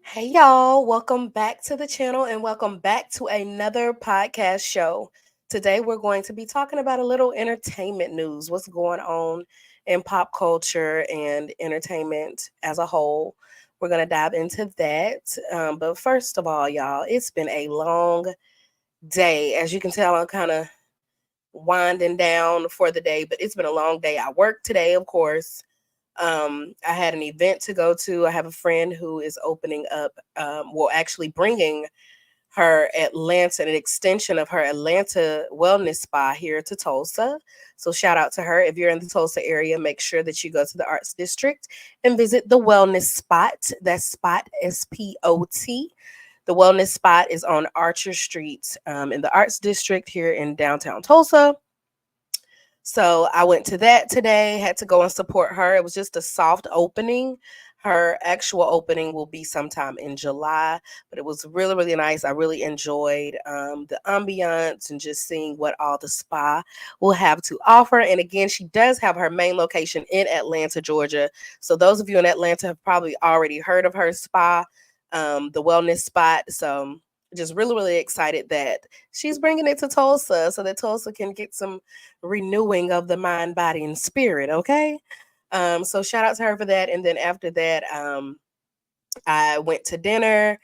Hey y'all, welcome back to the channel and welcome back to another podcast show. Today we're going to be talking about a little entertainment news, what's going on in pop culture and entertainment as a whole. We're going to dive into that. But first of all, y'all, it's been a long day. As you can tell, I'm kind of winding down for the day, but it's been a long day. I worked today, of course. I had an event to go to. I have a friend who is opening up, actually bringing her Atlanta, an extension of her Atlanta wellness spa here to Tulsa. So shout out to her. If you're in the Tulsa area, make sure that you go to the Arts District and visit the Wellness Spot. That's Spot, SPOT. The Wellness Spot is on Archer Street in the Arts District here in downtown Tulsa. So I went to that today, had to go and support her. It was just a soft opening. Her actual opening will be sometime in July, but it was really, really nice. I really enjoyed the ambiance and just seeing what all the spa will have to offer. And again, she does have her main location in Atlanta, Georgia. So those of you in Atlanta have probably already heard of her spa, the Wellness Spot. So just really, really excited that she's bringing it to Tulsa so that Tulsa can get some renewing of the mind, body, and spirit. Okay. So shout out to her for that. And then after that, I went to dinner,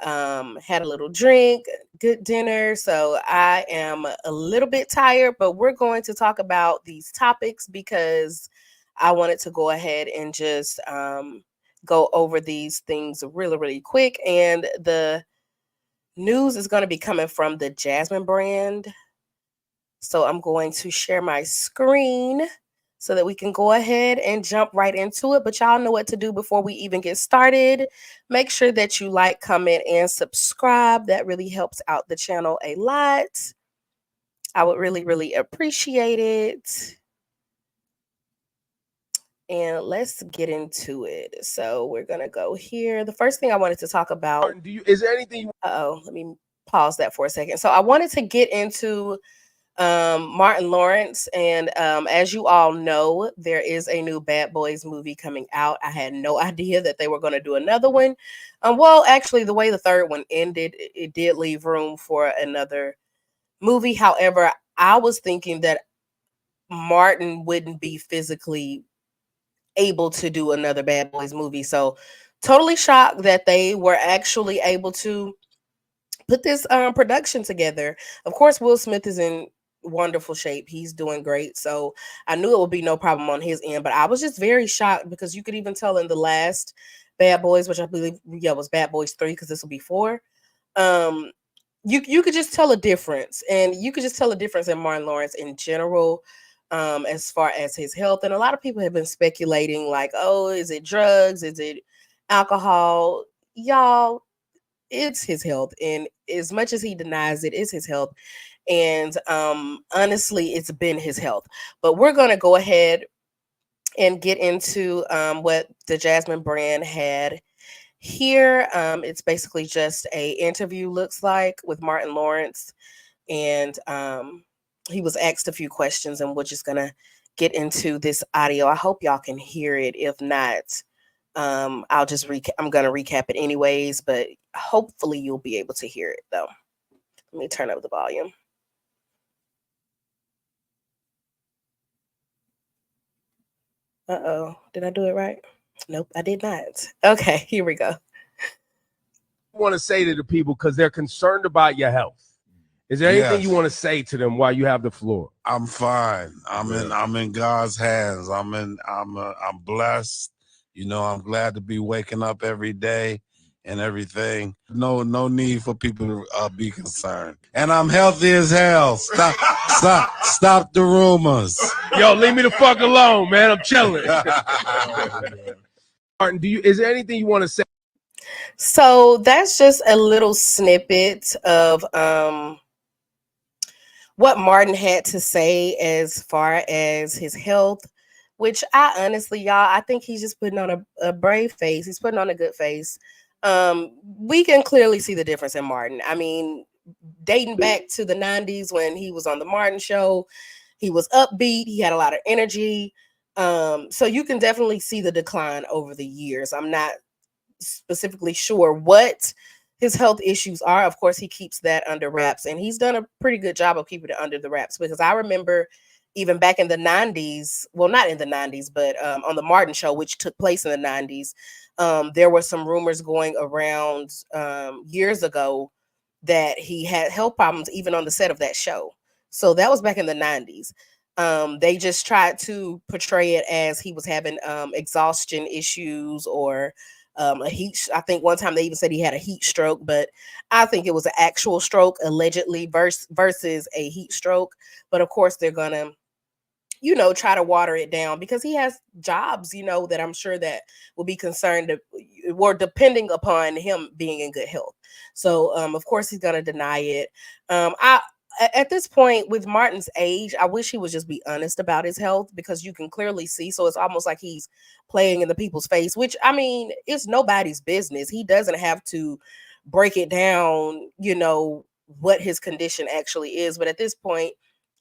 had a little drink, good dinner. So I am a little bit tired, but we're going to talk about these topics because I wanted to go ahead and just go over these things really, really quick. And the news is going to be coming from the Jasmine brand. So I'm going to share my screen so that we can go ahead and jump right into it. But y'all know what to do before we even get started. Make sure that you like, comment, and subscribe. That really helps out the channel a lot. I would really, really appreciate it. And let's get into it. So we're going to go here. The first thing I wanted to talk about. Is there anything? Let me pause that for a second. So I wanted to get into Martin Lawrence. And as you all know, there is a new Bad Boys movie coming out. I had no idea that they were going to do another one. Well, actually, the way the third one ended, it did leave room for another movie. However, I was thinking that Martin wouldn't be physically able to do another Bad Boys movie. So totally shocked that they were actually able to put this production together. Of course, Will Smith is in wonderful shape. He's doing great. So I knew it would be no problem on his end, but I was just very shocked because you could even tell in the last Bad Boys, which I believe was Bad Boys 3, because this will be 4. Um you could just tell a difference, and you could just tell a difference in Martin Lawrence in general, as far as his health. And a lot of people have been speculating, like, oh, is it drugs? Is it alcohol? Y'all, it's his health, and as much as he denies it, it's his health. And honestly, it's been his health. But we're going to go ahead and get into what the Jasmine brand had here. It's basically just a interview, looks like, with Martin Lawrence. And he was asked a few questions, and we're just going to get into this audio. I hope y'all can hear it. If not, I'll just I'm going to recap it anyways, but hopefully you'll be able to hear it though. Let me turn up the volume. Uh-oh, did I do it right? Nope, I did not. Okay, here we go. Want to say to the people because they're concerned about your health? Is there anything you want to say to them while you have the floor? I'm fine. I'm in God's hands. I'm blessed. You know, I'm glad to be waking up every day and everything. No need for people to be concerned. And I'm healthy as hell. Stop the rumors. Yo, leave me the fuck alone, man. I'm chilling. Martin, is there anything you want to say? So that's just a little snippet of what Martin had to say as far as his health, which I honestly, y'all, I think he's just putting on a brave face. He's putting on a good face. We can clearly see the difference in Martin. I mean, dating back to the 90s when he was on the Martin show, he was upbeat, he had a lot of energy. So you can definitely see the decline over the years. I'm not specifically sure what his health issues are. Of course, he keeps that under wraps, and he's done a pretty good job of keeping it under the wraps, because I remember even back in the 90s, well, not in the 90s, but on the Martin show, which took place in the 90s, there were some rumors going around years ago that he had health problems even on the set of that show. So that was back in the 90s. They just tried to portray it as he was having exhaustion issues or a heat. I think one time they even said he had a heat stroke, but I think it was an actual stroke allegedly versus a heat stroke. But of course, they're gonna, try to water it down because he has jobs, that I'm sure that will be concerned or depending upon him being in good health. So, of course, he's gonna deny it. At this point, with Martin's age, I wish he would just be honest about his health, because you can clearly see. So it's almost like he's playing in the people's face, which, I mean, it's nobody's business. He doesn't have to break it down, what his condition actually is. But at this point,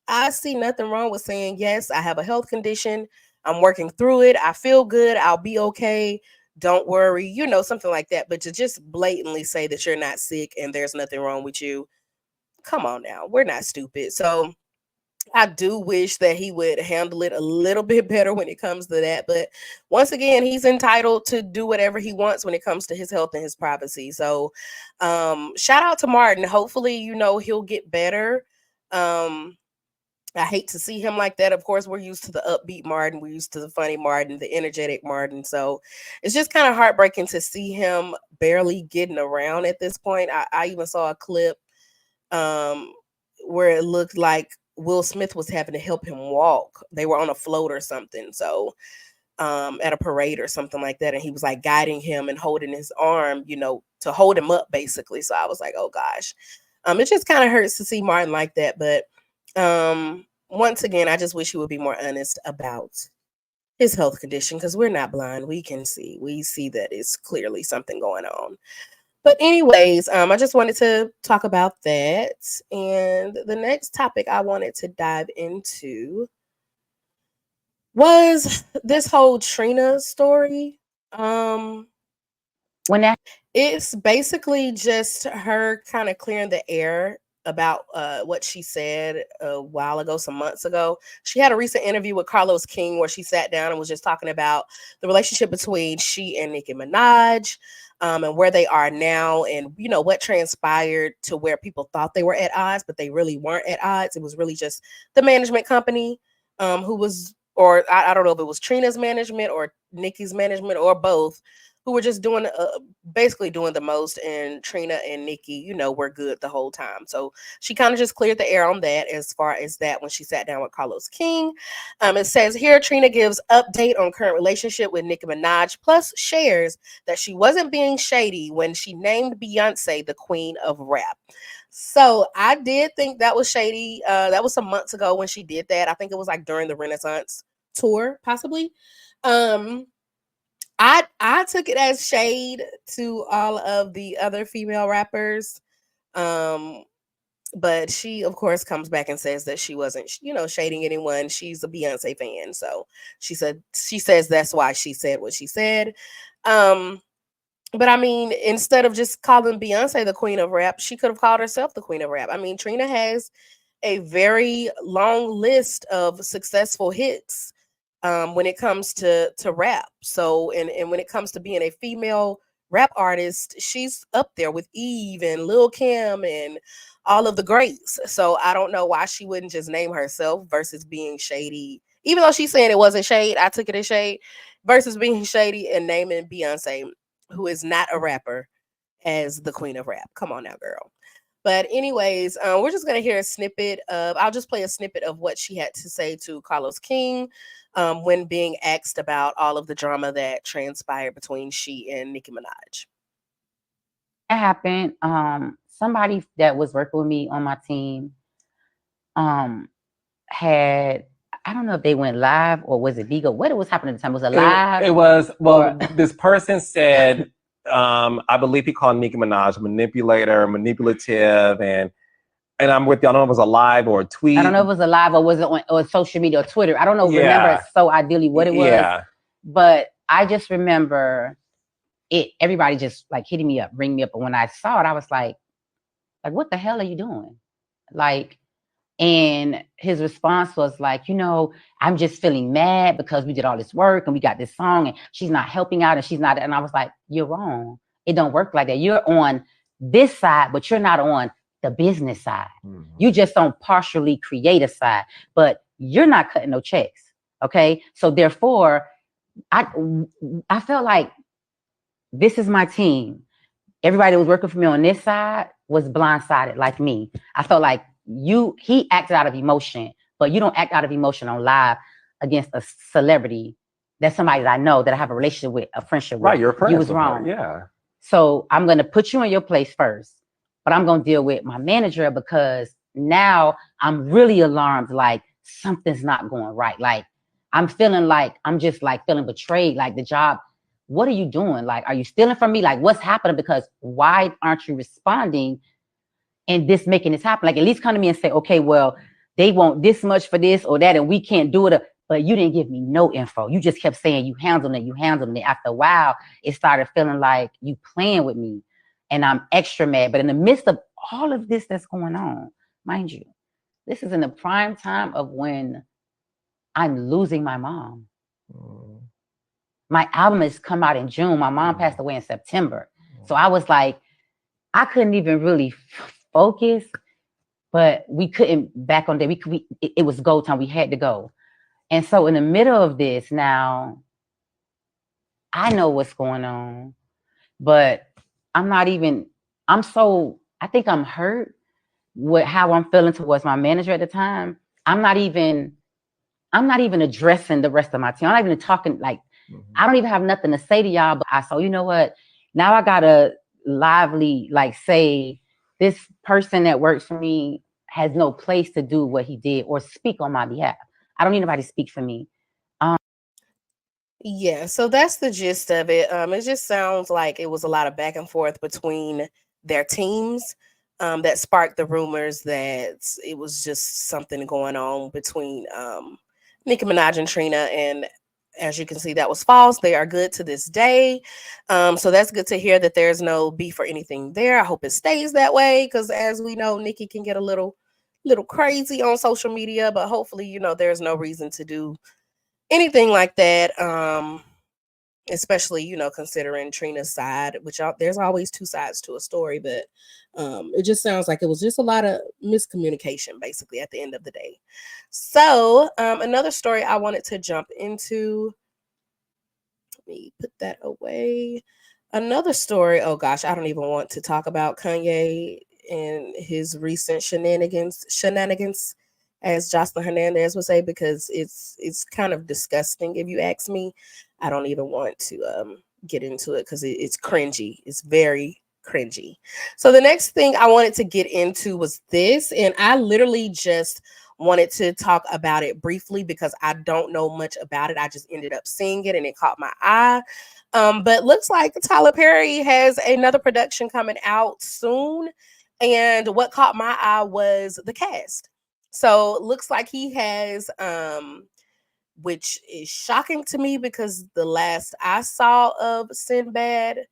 I see nothing wrong with saying, yes, I have a health condition. I'm working through it. I feel good. I'll be okay. Don't worry, something like that. But to just blatantly say that you're not sick and there's nothing wrong with you, come on now. We're not stupid. So I do wish that he would handle it a little bit better when it comes to that. But once again, he's entitled to do whatever he wants when it comes to his health and his privacy. So shout out to Martin. Hopefully, he'll get better. I hate to see him like that. Of course, we're used to the upbeat Martin. We're used to the funny Martin, the energetic Martin. So it's just kind of heartbreaking to see him barely getting around at this point. I even saw a clip where it looked like Will Smith was having to help him walk. They were on a float or something. So at a parade or something like that. And he was like guiding him and holding his arm, to hold him up basically. So I was like, oh gosh. It just kind of hurts to see Martin like that. But once again, I just wish he would be more honest about his health condition, because we're not blind. We see that it's clearly something going on. But anyways, I just wanted to talk about that. And the next topic I wanted to dive into was this whole Trina story. It's basically just her kind of clearing the air about what she said a while ago, some months ago. She had a recent interview with Carlos King where she sat down and was just talking about the relationship between she and Nicki Minaj, and where they are now, and what transpired to where people thought they were at odds, but they really weren't at odds. It was really just the management company who was, or I don't know if it was Trina's management or Nicki's management or both, who were just doing basically doing the most, and Trina and Nicki, were good the whole time. So she kind of just cleared the air on that as far as that when she sat down with Carlos King. It says here, Trina gives update on current relationship with Nicki Minaj, plus shares that she wasn't being shady when she named Beyonce the queen of rap. So I did think that was shady. That was some months ago when she did that. I think it was like during the Renaissance tour, possibly. I took it as shade to all of the other female rappers. But she, of course, comes back and says that she wasn't, shading anyone. She's a Beyonce fan. So she says that's why she said what she said. But I mean, instead of just calling Beyonce the queen of rap, she could have called herself the queen of rap. I mean, Trina has a very long list of successful hits when it comes to rap. So, and when it comes to being a female rap artist, she's up there with Eve and Lil Kim and all of the greats. So I don't know why she wouldn't just name herself versus being shady. Even though she's saying it wasn't shade, I took it as shade, versus being shady and naming Beyonce, who is not a rapper, as the queen of rap. Come on now, girl. But anyways, we're just going to hear a snippet of, I'll just play a snippet of what she had to say to Carlos King when being asked about all of the drama that transpired between she and Nicki Minaj. That happened. Somebody that was working with me on my team had, I don't know if they went live or was it Vigo? What was happening at the time? Was it live? It was, well, this person said, I believe he called Nicki Minaj manipulator, manipulative, and I'm with you. I don't know if it was a live or a tweet. I don't know if it was a live or was it on social media or Twitter. I don't know, remember so ideally what it was. Yeah. But I just remember everybody just like hitting me up, ring me up. But when I saw it, I was like, what the hell are you doing? Like, and his response was like, you know, I'm just feeling mad because we did all this work and we got this song and she's not helping out and she's not. And I was like, you're wrong. It don't work like that. You're on this side, but you're not on the business side. You just don't partially create a side, but you're not cutting no checks. Okay. So therefore, I felt like this is my team. Everybody that was working for me on this side was blindsided like me. I felt like he acted out of emotion, but you don't act out of emotion on live against a celebrity. That's somebody that I know, that I have a relationship with, a friendship with. Right, you're a friend. You was wrong. Her. Yeah. So I'm going to put you in your place first, but I'm going to deal with my manager because now I'm really alarmed. Like something's not going right. Like I'm feeling like I'm just like feeling betrayed. Like the job, what are you doing? Like, are you stealing from me? Like what's happening? Because why aren't you responding and this making this happen? Like at least come to me and say, okay, well, they want this much for this or that, and we can't do it. But you didn't give me no info. You just kept saying you handled it, you handled it. After a while, it started feeling like you playing with me and I'm extra mad. But in the midst of all of this that's going on, mind you, this is in the prime time of when I'm losing my mom. My album has come out in June. My mom passed away in September. So I was like, I couldn't even really focus, but we couldn't back on that. It was go time. We had to go. And so in the middle of this now, I know what's going on, but I think I'm hurt with how I'm feeling towards my manager at the time. I'm not even addressing the rest of my team. I'm not even talking, like, I don't even have nothing to say to y'all, but you know what? Now I gotta lively, like, say this person that works for me has no place to do what he did or speak on my behalf. I don't need nobody to speak for me. Yeah, so that's the gist of it. It just sounds like it was a lot of back and forth between their teams that sparked the rumors that it was just something going on between Nicki Minaj and Trina. And as you can see, that was false. They are good to this day. So that's good to hear that there's no beef or anything there. I hope it stays that way because as we know, Nicki can get a little crazy on social media, but hopefully, you know, there's no reason to do anything like that, especially, you know, considering Trina's side, which there's always two sides to a story, but it just sounds like it was just a lot of miscommunication basically at the end of the day. So another story I wanted to jump into, let me put that away. Another story, oh gosh, I don't even want to talk about Kanye and his recent shenanigans, as Jocelyn Hernandez would say, because it's kind of disgusting if you ask me. I don't even want to get into it because it's cringy. It's very cringy. So the next thing I wanted to get into was this, and I literally just wanted to talk about it briefly because I don't know much about it. I just ended up seeing it and it caught my eye. But looks like Tyler Perry has another production coming out soon. And what caught my eye was the cast. So looks like he has, which is shocking to me because the last I saw of Sinbad,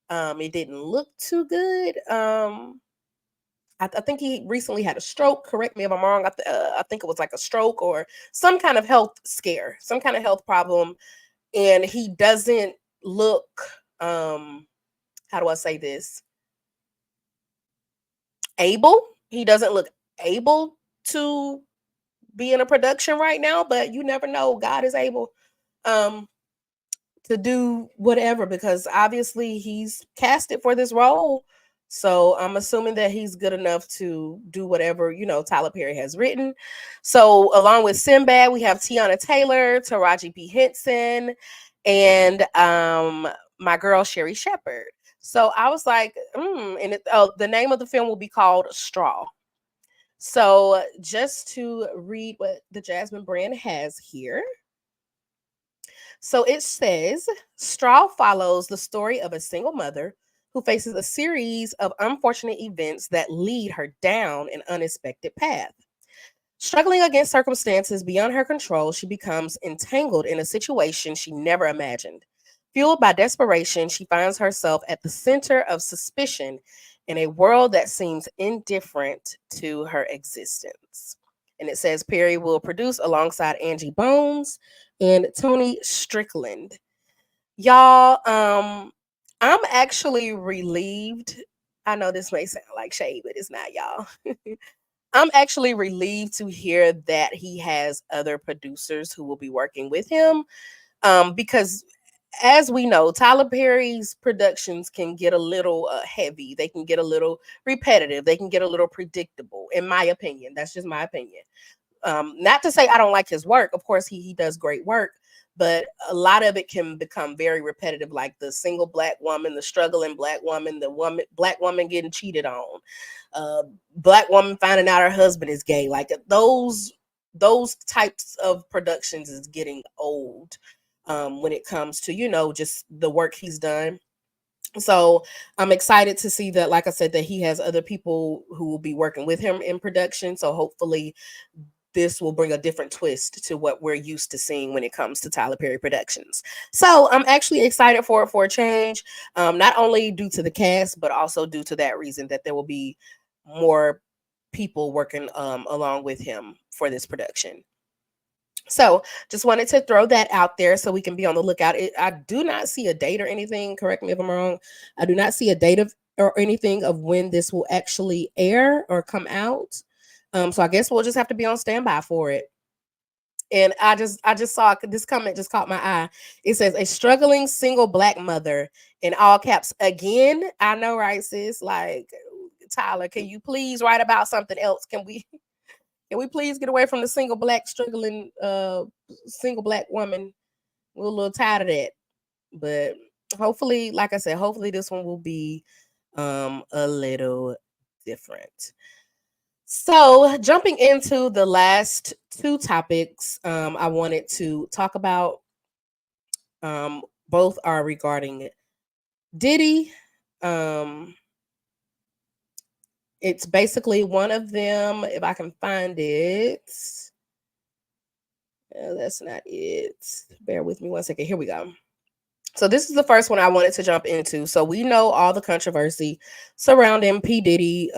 it didn't look too good. I think he recently had a stroke. Correct me if I'm wrong. I think it was like a stroke or some kind of health scare, some kind of health problem. And he doesn't look, how do I say this? He doesn't look able to be in a production right now, but you never know. God is able to do whatever because obviously he's casted for this role. So I'm assuming that he's good enough to do whatever, you know, Tyler Perry has written. So along with Sinbad, we have Tiana Taylor, Taraji P. Henson, and my girl Sherry Shepherd. So I was like, and the name of the film will be called Straw. So just to read what the Jasmine brand has here. So it says, Straw follows the story of a single mother who faces a series of unfortunate events that lead her down an unexpected path. Struggling against circumstances beyond her control, she becomes entangled in a situation she never imagined. Fueled by desperation, she finds herself at the center of suspicion in a world that seems indifferent to her existence. And it says Perry will produce alongside Angie Bones and Tony Strickland. Y'all, I'm actually relieved. I know this may sound like shade, but it's not, y'all. I'm actually relieved to hear that he has other producers who will be working with him. Because as we know, Tyler Perry's productions can get a little heavy. They can get a little repetitive. They can get a little predictable, in my opinion. That's just my opinion. Not to say I don't like his work. Of course, he does great work, but a lot of it can become very repetitive, like the single black woman, the struggling black woman, black woman getting cheated on, black woman finding out her husband is gay. Like those types of productions is getting old when it comes to, just the work he's done. So I'm excited to see that, like I said, that he has other people who will be working with him in production. So hopefully this will bring a different twist to what we're used to seeing when it comes to Tyler Perry Productions. So I'm actually excited for a change, not only due to the cast, but also due to that reason that there will be more people working along with him for this production. So just wanted to throw that out there so we can be on the lookout. I do not see a date or anything. Correct me if I'm wrong. I do not see a date or anything of when this will actually air or come out. So I guess we'll just have to be on standby for it. And I just saw this comment just caught my eye. It says a struggling single black mother in all caps again. I know, right, sis? Like, Tyler, can you please write about something else? Can we please get away from the single black struggling single black woman? We're a little tired of that. But hopefully, like I said, hopefully this one will be a little different. So jumping into the last two topics I wanted to talk about, both are regarding Diddy. It's basically one of them, if I can find it. That's not it. Bear with me one second. Here we go. So this is the first one I wanted to jump into. So we know all the controversy surrounding P. Diddy,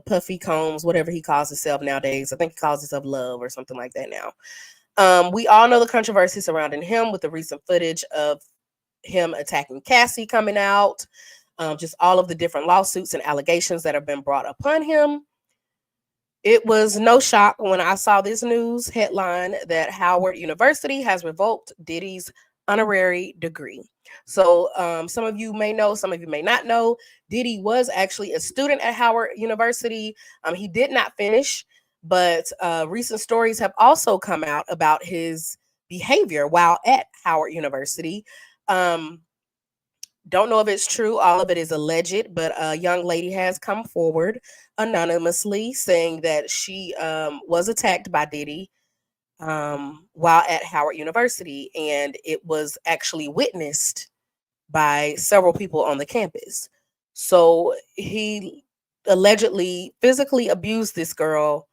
Puffy Combs, whatever he calls himself nowadays. I think he calls himself Love or something like that now. We all know the controversy surrounding him with the recent footage of him attacking Cassie coming out. Just all of the different lawsuits and allegations that have been brought upon him. It was no shock when I saw this news headline that Howard University has revoked Diddy's honorary degree. So some of you may know, some of you may not know, Diddy was actually a student at Howard University. He did not finish, but recent stories have also come out about his behavior while at Howard University. Don't know if it's true. All of it is alleged, but a young lady has come forward anonymously saying that she was attacked by Diddy while at Howard University, and it was actually witnessed by several people on the campus. So he allegedly physically abused this girl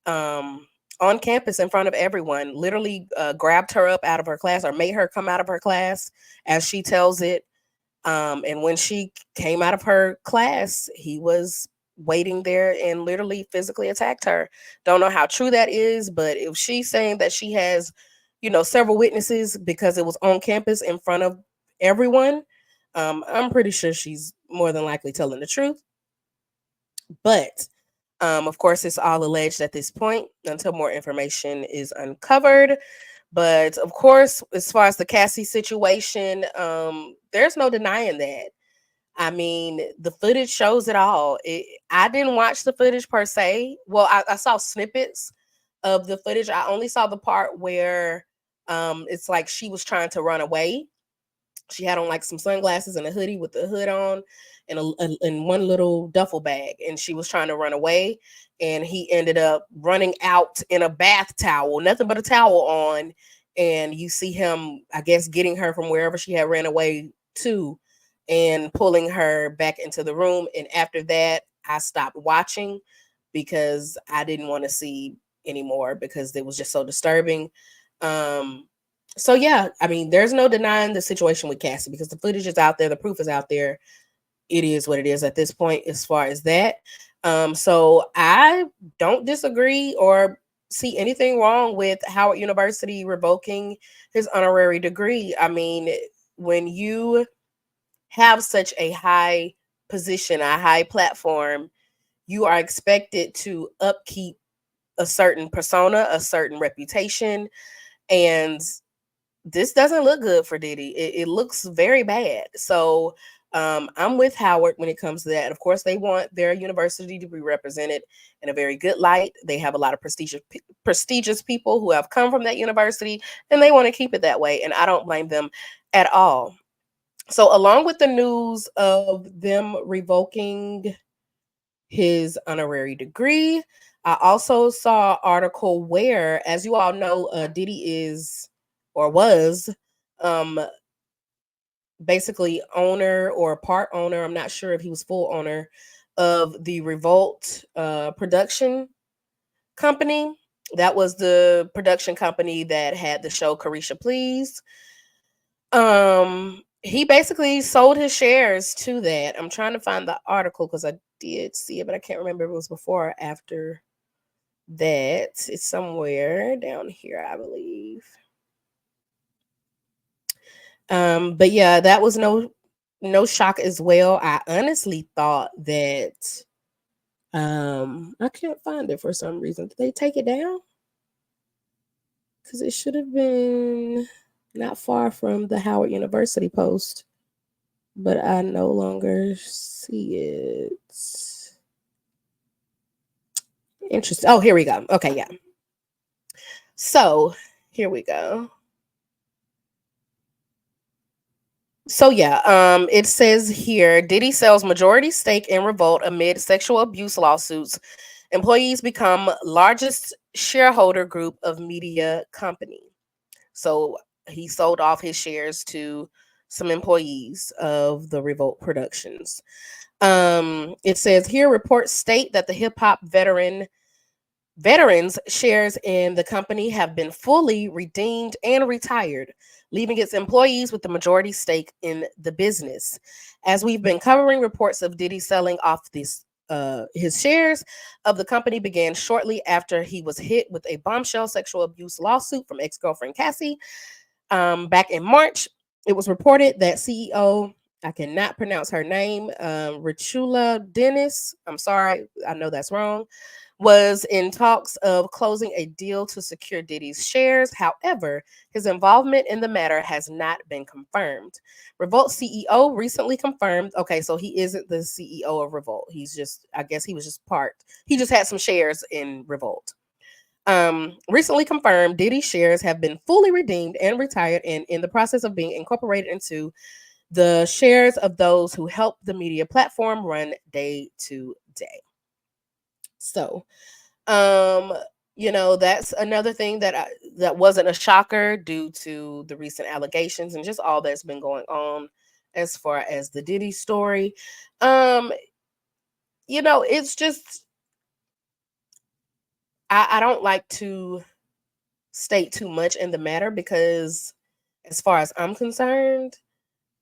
on campus in front of everyone, literally grabbed her up out of her class or made her come out of her class, as she tells it. And when she came out of her class, he was waiting there and literally physically attacked her. Don't know how true that is, but if she's saying that she has, several witnesses because it was on campus in front of everyone, I'm pretty sure she's more than likely telling the truth. But of course, it's all alleged at this point until more information is uncovered. But of course, as far as the Cassie situation, there's no denying that. I mean, the footage shows it all. I didn't watch the footage per se. Well, I saw snippets of the footage. I only saw the part where it's like she was trying to run away. She had on like some sunglasses and a hoodie with the hood on and one little duffel bag. And she was trying to run away. And he ended up running out in a bath towel, nothing but a towel on. And you see him, I guess, getting her from wherever she had ran away to and pulling her back into the room. And after that, I stopped watching because I didn't want to see anymore because it was just so disturbing. So yeah, I mean, there's no denying the situation with Cassie because the footage is out there, the proof is out there. It is what it is at this point as far as that. So I don't disagree or see anything wrong with Howard University revoking his honorary degree. I mean, when you have such a high position, a high platform, you are expected to upkeep a certain persona, a certain reputation, and this doesn't look good for Diddy. It looks very bad. So I'm with Howard when it comes to that. Of course, they want their university to be represented in a very good light. They have a lot of prestigious people who have come from that university, and they want to keep it that way. And I don't blame them at all. So, along with the news of them revoking his honorary degree, I also saw an article where, as you all know, Diddy is or was um, basically owner or part owner. I'm not sure if he was full owner of the Revolt production company. That was the production company that had the show Carisha Please. He basically sold his shares to that. I'm trying to find the article because I did see it, but I can't remember if it was before or after that. It's somewhere down here, I believe. But yeah, that was no shock as well. I honestly thought that I can't find it for some reason. Did they take it down? Because it should have been not far from the Howard University post, but I no longer see it. Interesting. Oh, here we go. Okay, yeah. So here we go. So yeah, it says here Diddy sells majority stake in Revolt amid sexual abuse lawsuits. Employees become largest shareholder group of media company. So he sold off his shares to some employees of the Revolt Productions. It says here reports state that the hip hop veterans shares in the company have been fully redeemed and retired, leaving its employees with the majority stake in the business. As we've been covering, reports of Diddy selling off his shares of the company began shortly after he was hit with a bombshell sexual abuse lawsuit from ex-girlfriend Cassie. Back in March, it was reported that CEO, I cannot pronounce her name, Richula Dennis, I'm sorry, I know that's wrong, was in talks of closing a deal to secure Diddy's shares. However, his involvement in the matter has not been confirmed. Revolt CEO recently confirmed, okay, so he isn't the CEO of Revolt. He's just, I guess he was just he just had some shares in Revolt. Recently confirmed Diddy shares have been fully redeemed and retired and in the process of being incorporated into the shares of those who help the media platform run day to day. So, that's another thing that wasn't a shocker due to the recent allegations and just all that's been going on as far as the Diddy story. It's just I don't like to state too much in the matter because as far as I'm concerned,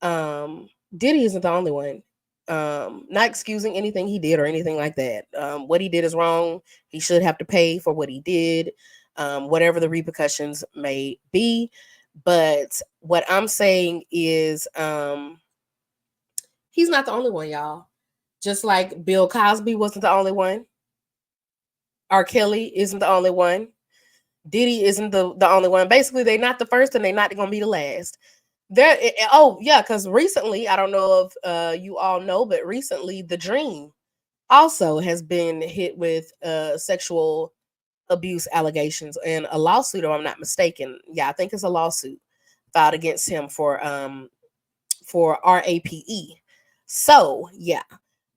Diddy isn't the only one. Not excusing anything he did or anything like that. What he did is wrong. He should have to pay for what he did, whatever the repercussions may be. But what I'm saying is he's not the only one, y'all. Just like Bill Cosby wasn't the only one. R. Kelly isn't the only one. Diddy isn't the only one. Basically, they're not the first and they're not going to be the last. Because recently, I don't know if you all know, but recently The Dream also has been hit with sexual abuse allegations and a lawsuit, if I'm not mistaken. Yeah, I think it's a lawsuit filed against him for RAPE. So yeah,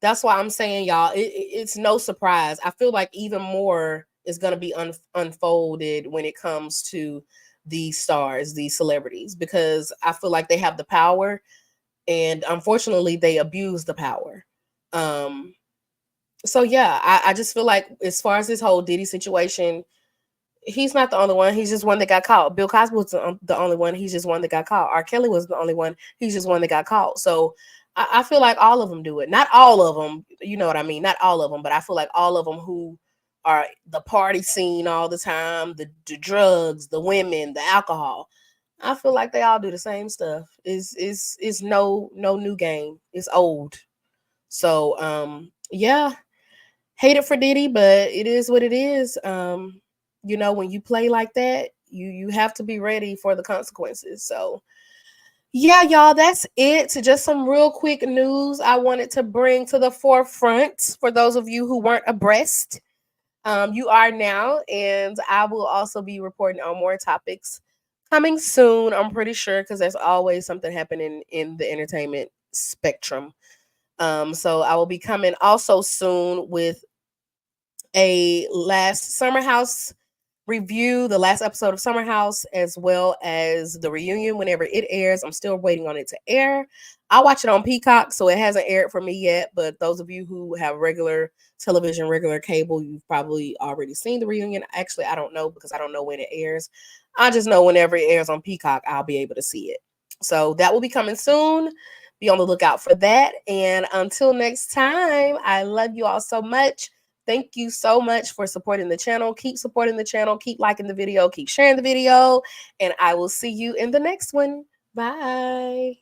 that's why I'm saying, y'all, it's no surprise. I feel like even more is going to be unfolded when it comes to these stars, these celebrities, because I feel like they have the power and unfortunately they abuse the power. So yeah, I just feel like as far as this whole Diddy situation, He's not the only one. He's just one that got caught. Bill Cosby was the only one. He's just one that got caught. R. Kelly was the only one. He's just one that got caught. So I feel like all of them do it. Not all of them. You know what I mean? Not all of them, but I feel like all of them who are the party scene all the time, the drugs, the women, the alcohol. I feel like they all do the same stuff. It's no new game. It's old. So yeah, hate it for Diddy, but it is what it is. You know, when you play like that, you have to be ready for the consequences. So yeah, y'all, that's it. So just some real quick news I wanted to bring to the forefront for those of you who weren't abreast. You are now, and I will also be reporting on more topics coming soon. I'm pretty sure because there's always something happening in the entertainment spectrum. So I will be coming also soon with a last Summer House review, the last episode of Summer House, as well as the reunion whenever it airs. I'm still waiting on it to air. I'll watch it on Peacock, so it hasn't aired for me yet. But those of you who have regular television, regular cable, you've probably already seen the reunion. Actually, I don't know because I don't know when it airs. I just know whenever it airs on Peacock, I'll be able to see it. So that will be coming soon. Be on the lookout for that. And until next time, I love you all so much. Thank you so much for supporting the channel. Keep supporting the channel. Keep liking the video. Keep sharing the video. And I will see you in the next one. Bye.